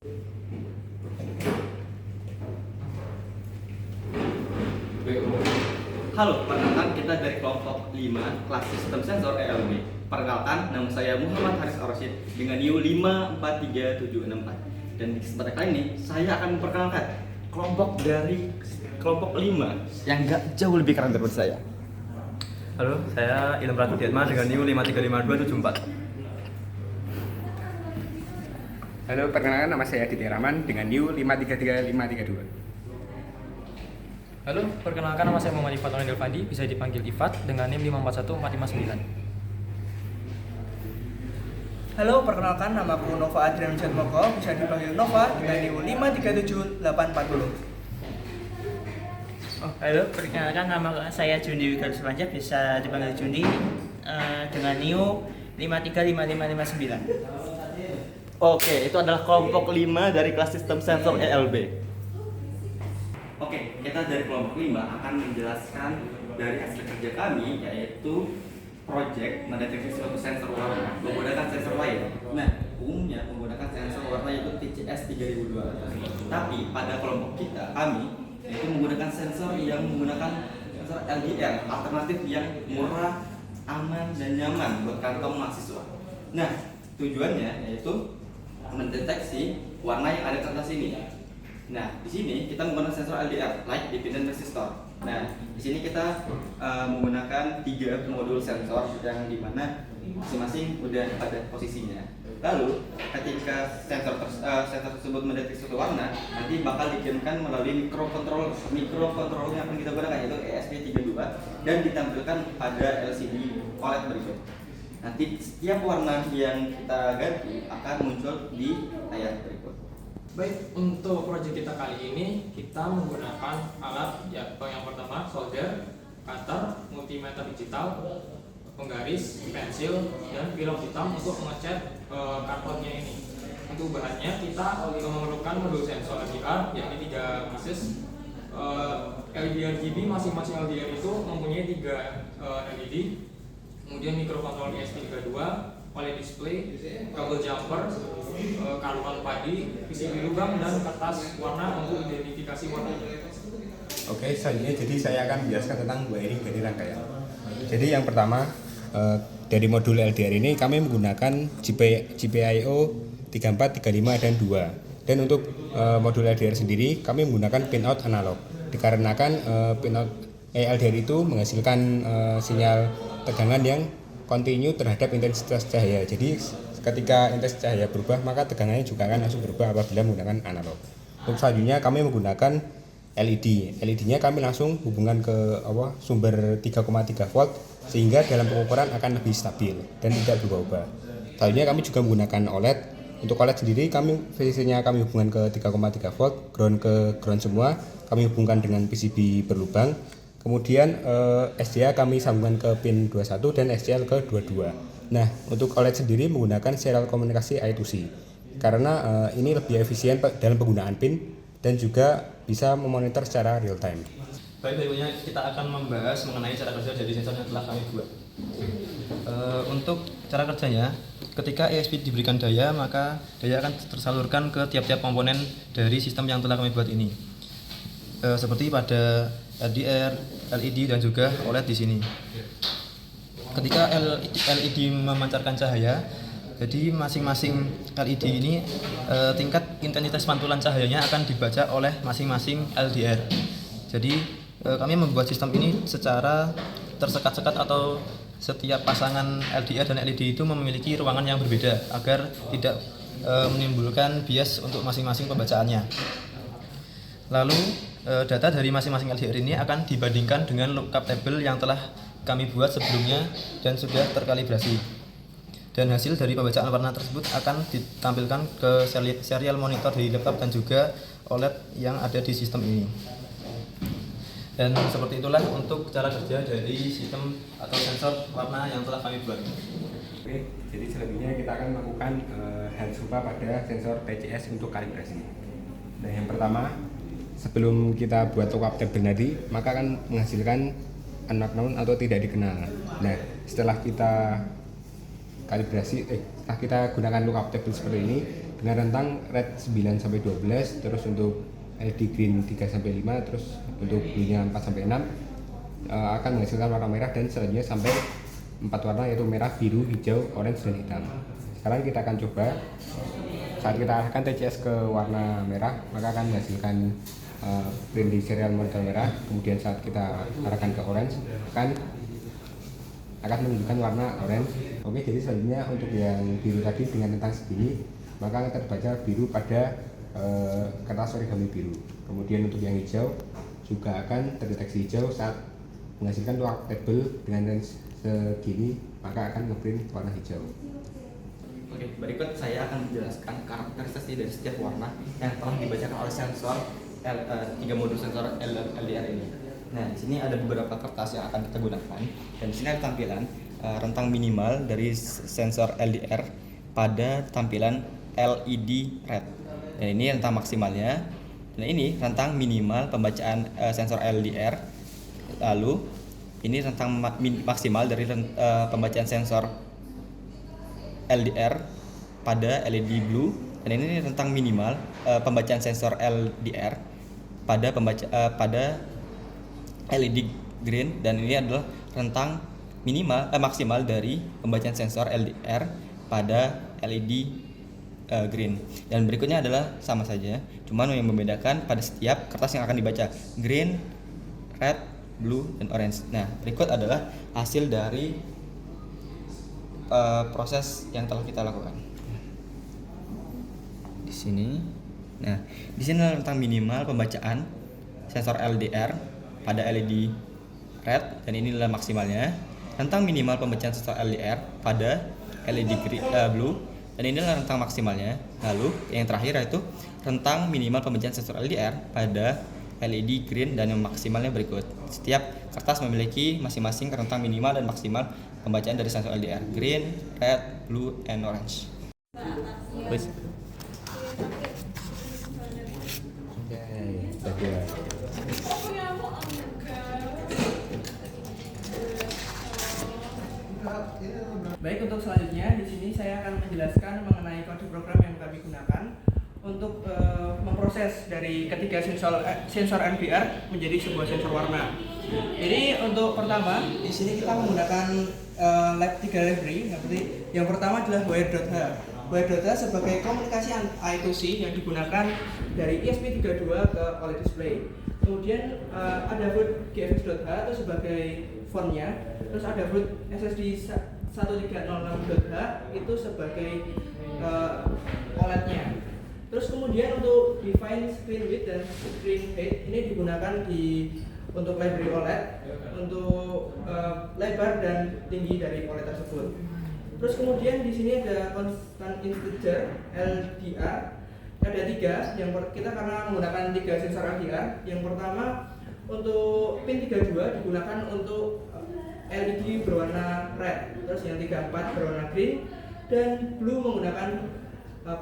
Halo, perkenalkan kita dari kelompok 5 kelas sistem sensor ELB. Perkenalkan, nama saya Muhammad Haris Ar-Rasyid dengan NIU 543764. Dan di kesempatan kali ini, saya akan memperkenalkan kelompok dari kelompok 5 yang gak jauh lebih keren daripada saya. Halo, saya Ilham Ratu Diatma dengan NIU 535274. Halo, perkenalkan nama saya Aditya Rahman dengan NIU 533532. Halo, perkenalkan nama saya Muhammad Ifat Onedil Fandi, bisa dipanggil Ifat dengan NIM 541459. Halo, perkenalkan namaku Nova Adrian Jatmoko, bisa dipanggil Nova dengan NIU 537840. Halo, perkenalkan nama saya Jundi Wigar Supanjak, bisa dipanggil Jundi dengan NIU 535559. Oke, itu adalah kelompok 5 dari kelas sistem sensor ELB. Oke, kita dari kelompok 5 akan menjelaskan dari hasil kerja kami, yaitu project mendeteksi suatu sensor warna menggunakan sensor lain. Nah, umumnya menggunakan sensor warna yaitu TCS 3200. Tapi pada kelompok kami yaitu menggunakan sensor yang menggunakan sensor LDR alternatif yang murah, aman, dan nyaman buat kantong mahasiswa. Nah, tujuannya yaitu mendeteksi warna yang ada di kertas ini. Nah, di sini kita menggunakan sensor LDR, light dependent resistor. Nah, di sini kita menggunakan 3 modul sensor yang dimana masing-masing udah pada posisinya. Lalu, ketika sensor tersebut mendeteksi suatu warna, nanti bakal dikirimkan melalui mikrokontroller yang akan kita gunakan yaitu ESP32 dan ditampilkan pada LCD OLED berikut. Nanti setiap warna yang kita ganti akan muncul di layar berikut. Baik, untuk proyek kita kali ini kita menggunakan alat yang pertama solder, cutter, multimeter digital, penggaris, pensil, dan pilok hitam untuk mengecat kartonnya ini. Untuk bahannya kita memerlukan modul sensor LDR yakni 3 pieces. LDR GB masing-masing LDR itu mempunyai 3 LED, kemudian mikrokontroller ESP32, OLED display, kabel jumper, karungan padi, PCB lubang, dan kertas warna untuk identifikasi warna. Oke, selanjutnya jadi saya akan menjelaskan tentang wiring dari rangkaian. Jadi yang pertama dari modul LDR ini kami menggunakan GPIO 34, 35, dan 2. Dan untuk modul LDR sendiri kami menggunakan pinout analog. Dikarenakan pinout LDR itu menghasilkan sinyal tegangan yang kontinu terhadap intensitas cahaya. Jadi ketika intensitas cahaya berubah, maka tegangannya juga akan langsung berubah apabila menggunakan analog. Untuk selanjutnya kami menggunakan LED. LED-nya kami langsung hubungkan ke sumber 3,3 volt sehingga dalam pengukuran akan lebih stabil dan tidak berubah-ubah. Selanjutnya kami juga menggunakan OLED. Untuk OLED sendiri VCC-nya kami hubungkan ke 3,3 volt, ground ke ground semua. Kami hubungkan dengan PCB berlubang. Kemudian SDA kami sambungkan ke pin 21 dan SCL ke 22. Nah, untuk OLED sendiri menggunakan serial komunikasi I2C karena ini lebih efisien dalam penggunaan pin dan juga bisa memonitor secara real time. Baik, berikutnya kita akan membahas mengenai cara kerja dari sensor yang telah kami buat. Untuk cara kerjanya, ketika ESP diberikan daya, maka daya akan tersalurkan ke tiap-tiap komponen dari sistem yang telah kami buat ini. Seperti pada LDR, LED, dan juga OLED di sini. Ketika LED memancarkan cahaya, jadi masing-masing LED ini tingkat intensitas pantulan cahayanya akan dibaca oleh masing-masing LDR. Jadi kami membuat sistem ini secara tersekat-sekat atau setiap pasangan LDR dan LED itu memiliki ruangan yang berbeda agar tidak menimbulkan bias untuk masing-masing pembacaannya. Lalu data dari masing-masing LDR ini akan dibandingkan dengan lookup table yang telah kami buat sebelumnya dan sudah terkalibrasi. Dan hasil dari pembacaan warna tersebut akan ditampilkan ke serial monitor di laptop dan juga OLED yang ada di sistem ini. Dan seperti itulah untuk cara kerja dari sistem atau sensor warna yang telah kami buat. Oke, jadi selanjutnya kita akan melakukan hal serupa pada sensor TCS untuk kalibrasi. Nah, yang pertama, sebelum kita buat lookup table tadi, maka akan menghasilkan unknown atau tidak dikenal. Nah, setelah kita kalibrasi setelah kita gunakan lookup table seperti ini dengan rentang red 9 sampai 12, terus untuk LED green 3 sampai 5, terus untuk blue-nya 4 sampai 6 akan menghasilkan warna merah dan selanjutnya sampai 4 warna yaitu merah, biru, hijau, orange dan hitam. Sekarang kita akan coba saat kita arahkan TCS ke warna merah maka akan menghasilkan print di serial model merah, kemudian saat kita arahkan ke orange akan menunjukkan warna orange. Oke, jadi selanjutnya untuk yang biru tadi dengan rentang segini maka akan terbaca biru pada kertas origami biru. Kemudian untuk yang hijau juga akan terdeteksi hijau saat menghasilkan lookup table dengan range segini maka akan ngeprint warna hijau. Oke, berikut saya akan menjelaskan karakteristik dari setiap warna yang telah dibacakan oleh sensor 3 modul sensor LDR ini. Nah, di sini ada beberapa kertas yang akan kita gunakan dan di sini ada tampilan rentang minimal dari sensor LDR pada tampilan LED red. Dan ini rentang maksimalnya. Dan ini rentang minimal pembacaan sensor LDR. Lalu ini rentang maksimal dari pembacaan sensor LDR pada LED blue, dan ini rentang minimal pembacaan sensor LDR pada LED green, dan ini adalah rentang maksimal dari pembacaan sensor LDR pada LED green. Dan berikutnya adalah sama saja, cuman yang membedakan pada setiap kertas yang akan dibaca green, red, blue, dan orange. Nah, berikut adalah hasil dari proses yang telah kita lakukan. Di sini, nah, di sini rentang minimal pembacaan sensor LDR pada LED red, dan ini adalah maksimalnya. Rentang minimal pembacaan sensor LDR pada LED blue, dan ini adalah rentang maksimalnya. Lalu yang terakhir yaitu rentang minimal pembacaan sensor LDR pada LED green, dan yang maksimalnya berikut. Setiap kertas memiliki masing-masing rentang minimal dan maksimal pembacaan dari sensor LDR green, red, blue, and orange. Please. Baik, untuk selanjutnya di sini saya akan menjelaskan mengenai kode program yang kami gunakan untuk memproses dari ketiga sensor NVR menjadi sebuah sensor warna. Jadi untuk pertama di sini kita menggunakan tiga library. Yang pertama adalah wire.h. Wire.h sebagai komunikasi I2C yang digunakan dari ESP32 ke OLED display. Kemudian ada root GFX.h itu sebagai fontnya. Terus ada root SSD 1306.h itu sebagai OLED-nya. Terus kemudian untuk define screen width dan screen height ini digunakan untuk library OLED untuk lebar dan tinggi dari OLED tersebut. Terus kemudian di sini ada constant integer LDR, ada 3. Kita karena menggunakan 3 sensor LDR. Yang pertama untuk pin 32 digunakan untuk LED berwarna red, terus yang 34 berwarna green, dan blue menggunakan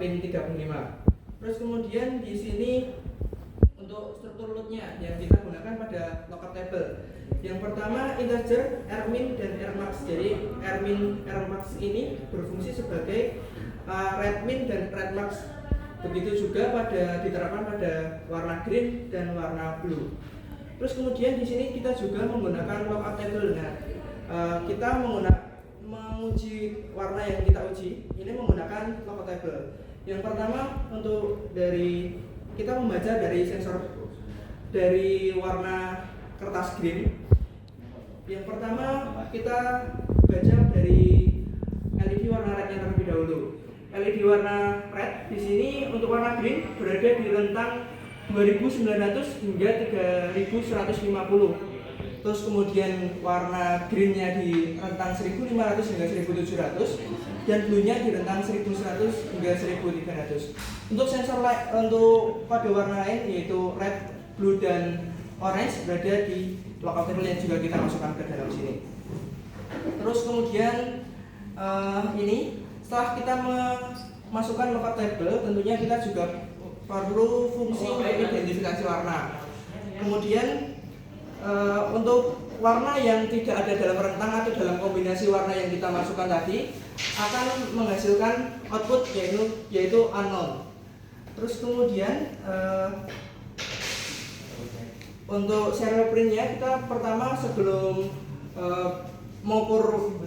pin 35. Terus kemudian di sini untuk struktur load-nya yang kita gunakan pada lookup table. Yang pertama integer rmin dan rmax. Jadi rmin rmax ini berfungsi sebagai redmin dan redmax. Begitu juga diterapkan pada warna green dan warna blue. Terus kemudian di sini kita juga menggunakan lookup table. Nah, kita menguji warna yang kita uji ini menggunakan lookup table. Yang pertama untuk kita membaca dari sensor dari warna kertas green. Yang pertama kita baca dari LED warna rednya terlebih dahulu. LED warna red di sini untuk warna green berada di rentang 2900 hingga 3150. Terus kemudian warna greennya di rentang 1500 hingga 1700 dan blue-nya di rentang 1100 hingga 1300. Untuk sensor untuk kode warna lain yaitu red, blue, dan orange berada di lookup table yang juga kita masukkan ke dalam sini. Terus kemudian ini setelah kita memasukkan lookup table, tentunya kita juga perlu fungsi untuk identifikasi warna. Kemudian untuk warna yang tidak ada dalam rentang atau dalam kombinasi warna yang kita masukkan tadi akan menghasilkan output yaitu unknown. Terus kemudian untuk serial printnya kita pertama sebelum mengukur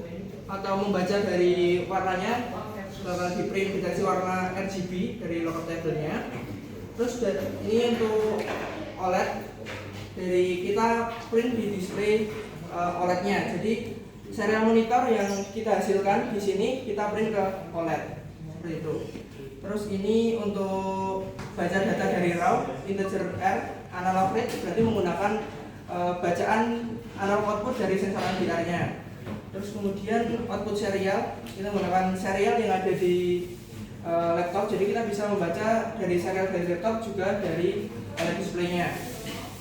atau membaca dari warnanya bakal di print dikasih warna RGB dari local table-nya. Terus ini untuk OLED dari kita print di display OLED-nya. Jadi serial monitor yang kita hasilkan di sini kita print ke OLED seperti itu. Terus ini untuk baca data dari RAW integer R analog read berarti menggunakan bacaan analog output dari sensor VR-nya. Terus kemudian output serial kita menggunakan serial yang ada di laptop, jadi kita bisa membaca dari serial dari laptop juga dari OLED display-nya.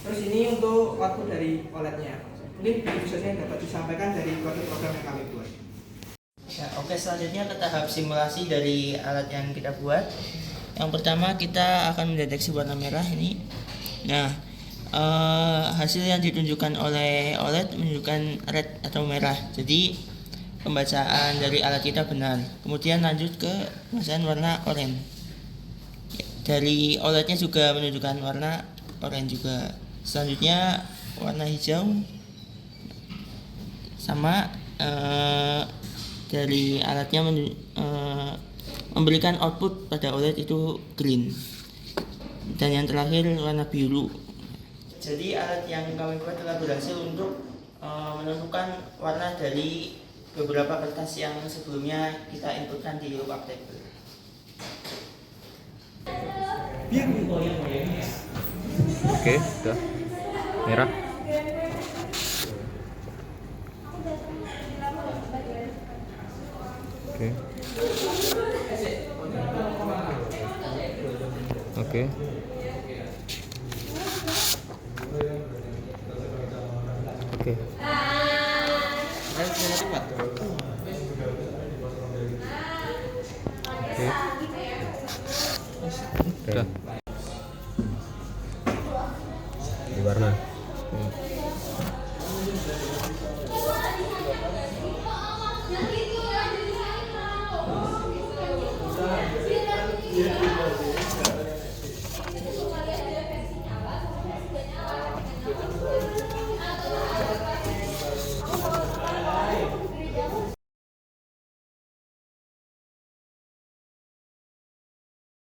Terus ini untuk output dari OLED-nya. Mungkin bisa yang dapat disampaikan dari program yang kami buat. Ya, oke, selanjutnya ke tahap simulasi dari alat yang kita buat. Yang pertama kita akan mendeteksi warna merah ini. Nah, hasil yang ditunjukkan oleh OLED menunjukkan red atau merah. Jadi pembacaan dari alat kita benar. Kemudian lanjut ke pembacaan warna oranye. Dari OLED-nya juga menunjukkan warna oranye juga. Selanjutnya warna hijau sama dari alatnya memberikan output pada OLED itu green. Dan yang terakhir warna biru. Jadi alat yang kami buat telah berhasil untuk menentukan warna dari beberapa kertas yang sebelumnya kita inputkan di lookup table. Oke, sudah merah. Oke. Oke. Oke.